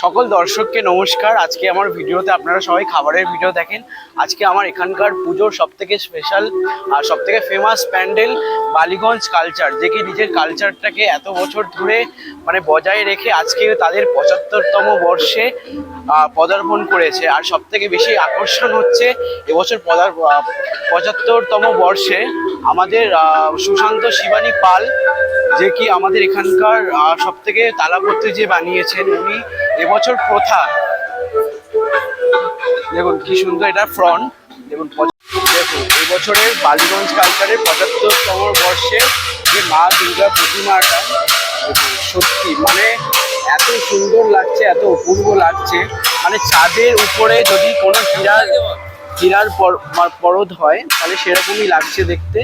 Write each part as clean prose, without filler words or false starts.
সকল দর্শককে নমস্কার। আজকে আমার ভিডিওতে আপনারা সবাই খাবারের ভিডিও দেখেন। আজকে আমার এখানকার পুজোর সবথেকে স্পেশাল আর সবথেকে ফেমাস প্যান্ডেল বালিগঞ্জ কালচার, যে কি নিজের কালচারটাকে এত বছর ধরে বজায় রেখে আজকে তাদের ৭৫তম বর্ষে পদার্পণ করেছে। আর সবথেকে বেশি আকর্ষণ হচ্ছে এবছর ৭৫তম বর্ষে আমাদের সুশান্ত শিবানী পাল, যে কি আমাদের এখানকার সবথেকে তালাপত্রী যে বানিয়েছেন উনি। এবছর প্রথা দেখুন কি সুন্দর, এটা ফ্রন্ট দেখুন। দেখুন এবছরের বালিগঞ্জ কালচারের ৭৫তম বর্ষে যে মা দুর্গা প্রতিমাটা সত্যি এত সুন্দর লাগছে, এত অপূর্ব লাগছে। চাঁদের উপরে যদি কোনো হীরার পরদ হয় তাহলে সেরকমই লাগছে দেখতে।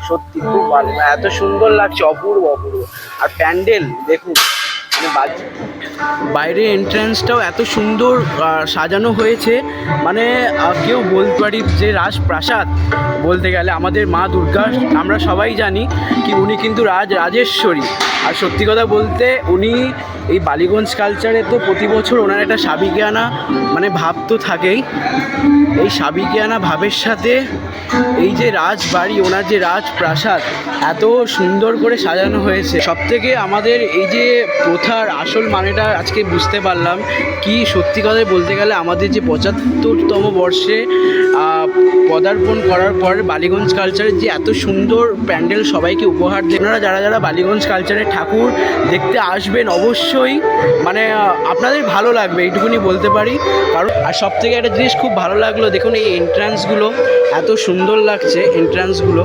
সত্যি খুব ভালো, এত সুন্দর লাগছে, অপূর্ব অপূর্ব। আর প্যান্ডেল দেখুন, বাইরের এন্ট্রান্সটাও এত সুন্দর সাজানো হয়েছে। কেউ বলতে পারি যে রাজপ্রাসাদ বলতে গেলে আমাদের মা দুর্গা, আমরা সবাই জানি কি উনি কিন্তু রাজেশ্বরী। আর সত্যি কথা বলতে উনি এই বালিগঞ্জ কালচারে তো প্রতি বছর ওনার একটা সাবিকিয়ানা ভাব তো থাকেই। এই সাবিকিয়ানা ভাবের সাথে এই যে রাজবাড়ি, ওনার যে রাজপ্রাসাদ এত সুন্দর করে সাজানো হয়েছে। সবথেকে আমাদের এই যে প্রথার আসল মানেটা আজকে বুঝতে পারলাম কি, সত্যি কথাই বলতে গেলে আমাদের যে ৭৫তম বর্ষে পদার্পণ করার পর বালিগঞ্জ কালচারের যে এত সুন্দর প্যান্ডেল সবাইকে উপহার দেন। আপনারা যারা যারা বালিগঞ্জ কালচারের ঠাকুর দেখতে আসবেন অবশ্যই আপনাদের ভালো লাগবে, এইটুকুনি বলতে পারি। কারণ আর সবথেকে একটা জিনিস খুব ভালো লাগলো, দেখুন এই এন্ট্রান্সগুলো এত সুন্দর লাগছে, এন্ট্রান্সগুলো